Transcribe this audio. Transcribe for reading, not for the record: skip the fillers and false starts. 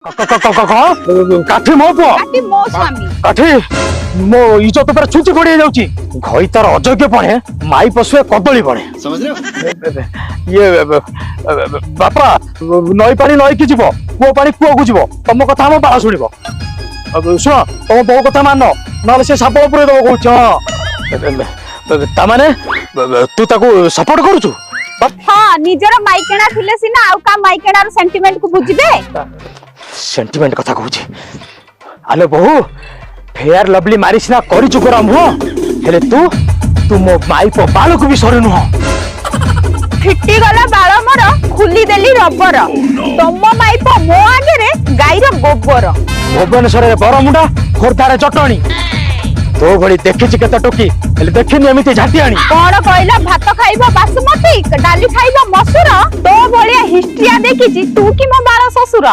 काठी मो पुओ काटी मो स्वामी काठी मो इज्जत पर छुटी पड़ी जाउची घई तार अयोग्य पणे माई पशुए कदली पणे समझ रहे हो ये बापा नई पानी नई की जीव कूओ पानी कूओ को जीव तुम कथा हम बाला शुणिब शुण तुम बो कथा मान ना से साप पुरे दब कहूँ ताने तू ताको सपोर्ट करूचु हाँ निजर माइकेणा थिले सिना आउ का माइकेणा रो सेंटिमेंट को बुझिबे सेंटिमेंट कथा कहूँ आले बहु फेयर लवली मारिस ना करी चुकरा मुह हेले तू तू मो माई पो बाल को भी सरे नुह फिटी गला बाळ मोर खुली देली रबर तम माइप मो आगे रे गाईर गोबर भुवनेश्वर बरमुंडा खोर्धारे चटणी तो भली देखिछि केते टोकी हेले देखिनि एमिति झाटी आनी कौन कहला भात खाइबो बासमती डाली खाइबो मसूर तो भलिया हिस्ट्रिया देखिछि तू कि मो बाळ ससुर